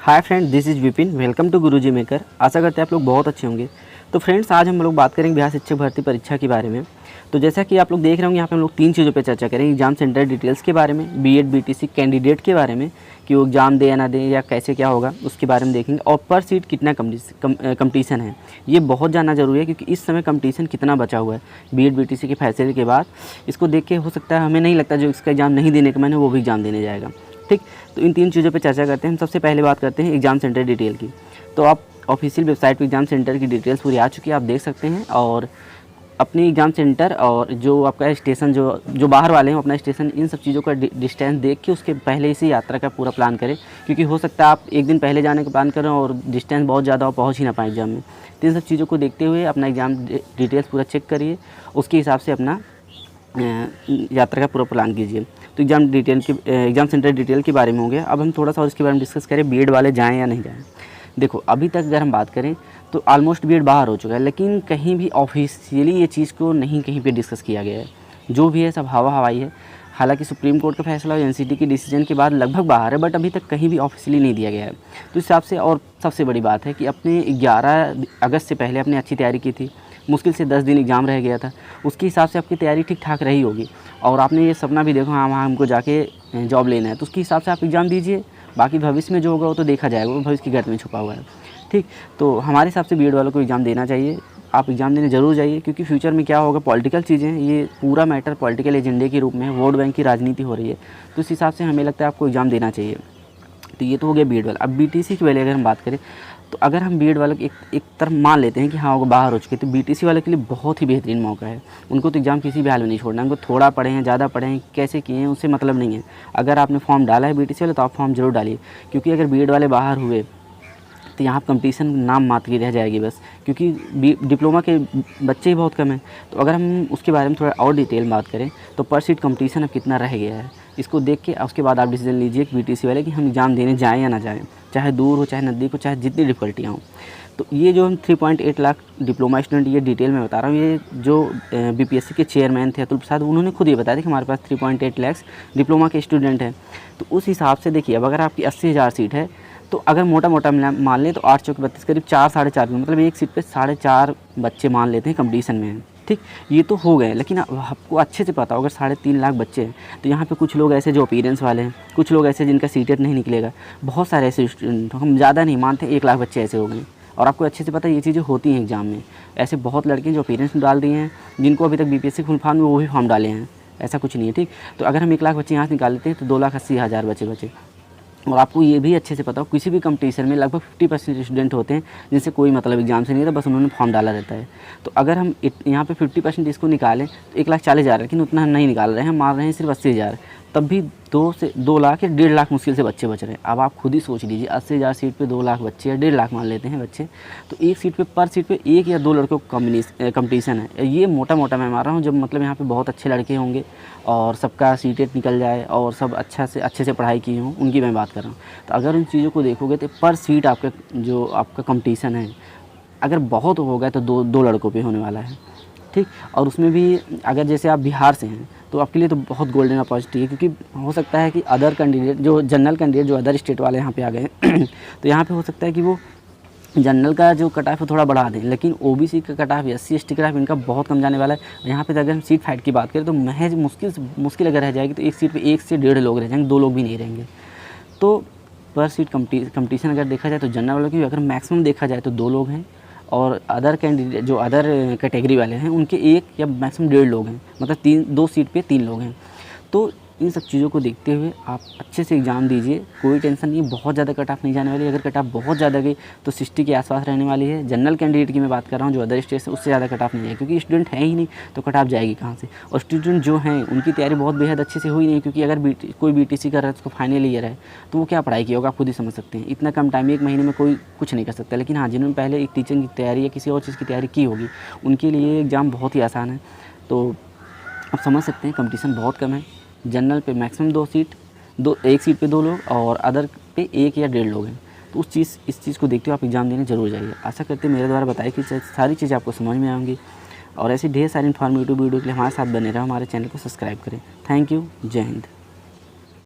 Hi friend, this is Vipin. Welcome to Guruji maker. आशा करते हैं आप लोग बहुत अच्छे होंगे। तो फ्रेंड्स, आज हम लोग बात करेंगे बिहार शिक्षक भर्ती परीक्षा के बारे में। तो जैसा कि आप लोग देख रहे होंगे, यहाँ पे हम लोग 3 चीज़ों पे चर्चा करेंगे। एग्जाम सेंटर डिटेल्स के बारे में, बीएड बीटीसी कैंडिडेट के बारे में कि वो एग्ज़ाम दे या ना दे या कैसे क्या होगा उसके बारे में देखेंगे, और पर सीट कितना कंपटीशन है ये बहुत जानना ज़रूरी है, क्योंकि इस समय कंपटीशन कितना बचा हुआ है बीएड बीटीसी के फैसले के बाद। इसको देख के हो सकता है, हमें नहीं लगता जो इसका एग्ज़ाम नहीं देने का मन है वो भी एग्ज़ाम देने जाएगा। ठीक, तो इन 3 चीज़ों पे चर्चा करते हैं। हम सबसे पहले बात करते हैं एग्ज़ाम सेंटर डिटेल की। तो आप ऑफिशियल वेबसाइट पे एग्ज़ाम सेंटर की डिटेल्स पूरी आ चुकी है, आप देख सकते हैं। और अपनी एग्ज़ाम सेंटर और जो आपका स्टेशन जो बाहर वाले हैं अपना स्टेशन, इन सब चीज़ों का डिस्टेंस देख के उसके पहले से यात्रा का पूरा प्लान करें, क्योंकि हो सकता है आप एक दिन पहले जाने का प्लान करें और डिस्टेंस बहुत ज़्यादा और पहुँच ही ना पाए एग्ज़ाम में। तो इन सब चीज़ों को देखते हुए अपना एग्ज़ाम डिटेल्स पूरा चेक करिए, उसके हिसाब से अपना यात्रा का पूरा प्लान कीजिए। तो एग्ज़ाम सेंटर डिटेल के बारे में हो गया। अब हम थोड़ा सा और इसके बारे में डिस्कस करें, बीएड वाले जाएं या नहीं जाएं। देखो, अभी तक अगर हम बात करें तो ऑलमोस्ट बीएड बाहर हो चुका है, लेकिन कहीं भी ऑफिशियली ये चीज़ को नहीं कहीं पे डिस्कस किया गया है। जो भी है सब हवा हवाई है। हालांकि सुप्रीम कोर्ट का फैसला और एनसीटी की डिसीजन के बाद लगभग बाहर है, बट अभी तक कहीं भी ऑफिशियली नहीं दिया गया है। तो इस हिसाब से, और सबसे बड़ी बात है कि अपने 11 अगस्त से पहले आपने अच्छी तैयारी की थी। मुश्किल से 10 दिन एग्ज़ाम रह गया था, उसके हिसाब से आपकी तैयारी ठीक ठाक रही होगी। और आपने ये सपना भी देखो, हाँ वहाँ हमको जाके जॉब लेना है, तो उसके हिसाब से आप एग्ज़ाम दीजिए। बाकी भविष्य में जो होगा वो तो देखा जाएगा, वो भविष्य की गर्त में छुपा हुआ है। ठीक, तो हमारे हिसाब से बीएड वालों को एग्ज़ाम देना चाहिए। आप एग्ज़ाम देने ज़रूर जाइए, क्योंकि फ्यूचर में क्या होगा, पॉलिटिकल चीज़ें हैं, ये पूरा मैटर पॉलिटिकल एजेंडे के रूप में वोट बैंक की राजनीति हो रही है। तो इस हिसाब से हमें लगता है आपको एग्ज़ाम देना चाहिए। तो ये तो हो गया बीएड वाला। अब बीटीसी के वाले अगर हम बात करें, तो अगर हम बीएड वालों की एक तरफ मान लेते हैं कि हाँ वो बाहर हो चुके, तो बीटीसी वाले के लिए बहुत ही बेहतरीन मौका है। उनको तो एग्ज़ाम किसी भी हाल में नहीं छोड़ना है। उनको थोड़ा पढ़े हैं, ज़्यादा पढ़े हैं, कैसे किए हैं, उससे मतलब नहीं है। अगर आपने फॉर्म डाला है बीटीसी वाले, तो आप फॉर्म जरूर डालिए, क्योंकि अगर बीएड वाले बाहर हुए तो यहाँ कंपटीशन नाम मात्र की रह जाएगी बस, क्योंकि डिप्लोमा के बच्चे ही बहुत कम हैं। तो अगर हम उसके बारे में थोड़ा और डिटेल बात करें, तो पर सीट कंपटीशन अब कितना रह गया है, इसको देख के उसके बाद आप डिसीजन लीजिए कि बीटीसी वाले कि हम एग्ज़ाम देने जाएँ या ना जाएँ, चाहे दूर हो, चाहे नज़दीक हो, चाहे जितनी डिफ़िकल्टियाँ हों। तो ये जो हम 3.8 लाख डिप्लोमा स्टूडेंट, ये डिटेल में बता रहा हूँ। ये जो बीपीएससी के चेयरमैन थे अतुल प्रसाद, उन्होंने खुद ये बताया था कि हमारे पास 3.8 लाख डिप्लोमा के स्टूडेंट हैं। तो उस हिसाब से देखिए, अब अगर आपकी 80,000 सीट है, तो अगर मोटा मोटा मान लें तो 8 चौक 32 करीब 4 साढ़े 4, मतलब एक सीट पे 4.5 बच्चे मान लेते हैं कंपटीशन में हैं। ठीक, ये तो हो गए, लेकिन आपको अच्छे से पता हो, अगर 3.5 लाख बच्चे हैं, तो यहाँ पे कुछ लोग ऐसे जो अपीयरेंस वाले हैं, कुछ लोग ऐसे जिनका सीटेट नहीं निकलेगा, बहुत सारे ऐसे स्टूडेंट, हम ज़्यादा नहीं मानते 1 लाख बच्चे ऐसे हो गए। और आपको अच्छे से पता है ये चीज़ें होती हैं एग्ज़ाम में। ऐसे बहुत लड़के जो अपीयरेंस डाल दिए हैं, जिनको अभी तक बीपीएससी फुल फॉर्म में वो भी फॉर्म डाले हैं, ऐसा कुछ नहीं है। ठीक, तो अगर हम 1 लाख बच्चे यहाँ से निकाल लेते हैं, तो 2,80,000 बचे। और आपको ये भी अच्छे से पता हो, किसी भी कंपटीशन में लगभग 50% स्टूडेंट होते हैं जिनसे कोई मतलब एग्जाम से नहीं रहता, बस उन्होंने फॉर्म डाला रहता है। तो अगर हम यहाँ पे 50% इसको निकालें तो 1,40,000, लेकिन उतना हम नहीं निकाल रहे हैं, मार रहे हैं सिर्फ 80,000, तब भी 2 लाख या 1.5 लाख मुश्किल से बच्चे बच रहे हैं। अब आप खुद ही सोच लीजिए, 80,000 सीट पे 2 लाख बच्चे या 1.5 लाख मान लेते हैं बच्चे, तो एक सीट पे पर सीट पे 1 या 2 लड़कों का कंपटीशन है। ये मोटा मोटा मैं मार रहा हूँ, जब मतलब यहाँ पे बहुत अच्छे लड़के होंगे और सबका सीटेट निकल जाए और सब अच्छे से पढ़ाई की हों, उनकी मैं बात कर रहा हूँ। तो अगर उन चीज़ों को देखोगे तो पर सीट आपका कंपटीशन है, अगर बहुत होगा तो दो लड़कों पे होने वाला है। ठीक, और उसमें भी अगर जैसे आप बिहार से हैं, तो आपके लिए तो बहुत गोल्डन अपॉर्चुनिटी है, क्योंकि हो सकता है कि अदर कैंडिडेट, जो जनरल कैंडिडेट जो अदर स्टेट वाले यहाँ पे आ गए हैं तो यहाँ पे हो सकता है कि वो जनरल का जो कट ऑफ है थोड़ा बढ़ा दें, लेकिन ओबीसी का cut off, SC ST cut off इनका बहुत कम जाने वाला है। यहाँ पे अगर हम सीट फाइट की बात करें तो महज मुश्किल अगर रह जाएगी तो एक सीट पे 1 से 1.5 लोग रह जाएंगे, 2 लोग भी नहीं रहेंगे। तो पर सीट कंपटीशन अगर देखा जाए तो जनरल वालों की अगर मैक्सिमम देखा जाए तो 2 लोग हैं, और अदर कैंडिडेट जो अदर कैटेगरी वाले हैं उनके 1 या मैक्सिमम 1.5 लोग हैं, मतलब 2 सीट पे 3 लोग हैं। तो इन सब चीज़ों को देखते हुए आप अच्छे से एग्ज़ाम दीजिए, कोई टेंशन नहीं, बहुत ज़्यादा कट ऑफ नहीं जाने वाली। अगर कट ऑफ बहुत ज़्यादा गई तो 60 के आसपास रहने वाली है। जनरल कैंडिडेट की मैं बात कर रहा हूँ, जो अदर स्टेट से, उससे ज़्यादा कट ऑफ नहीं है, क्योंकि स्टूडेंट है ही नहीं तो कट ऑफ जाएगी कहाँ से। और स्टूडेंट जो हैं उनकी तैयारी बहुत बेहद अच्छे से हुई नहीं, क्योंकि अगर कोई बीटीसी कर रहा है, उसको फाइनल ईयर है, तो वो क्या पढ़ाई किया होगा आप खुद ही समझ सकते हैं। इतना कम टाइम, 1 महीने में कोई कुछ नहीं कर सकता। लेकिन हाँ, जिन्होंने पहले एक टीचिंग की तैयारी या किसी और चीज़ की तैयारी की होगी, उनके लिए एग्ज़ाम बहुत ही आसान है। तो आप समझ सकते हैं कंपटीशन बहुत कम है। जनरल पे मैक्सिमम 2 सीट, 1 सीट पे 2 लोग, और अदर पे 1 या 1.5 लोग हैं। तो इस चीज़ को देखते हुए आप एग्ज़ाम देने ज़रूर जाइए। आशा करते हैं मेरे द्वारा बताई कि सारी चीज़ें आपको समझ में आएंगी, और ऐसी ढेर सारी इन्फॉर्मेटिव वीडियो के लिए हमारे साथ बने रहो, हमारे चैनल को सब्सक्राइब करें। थैंक यू, जय हिंद।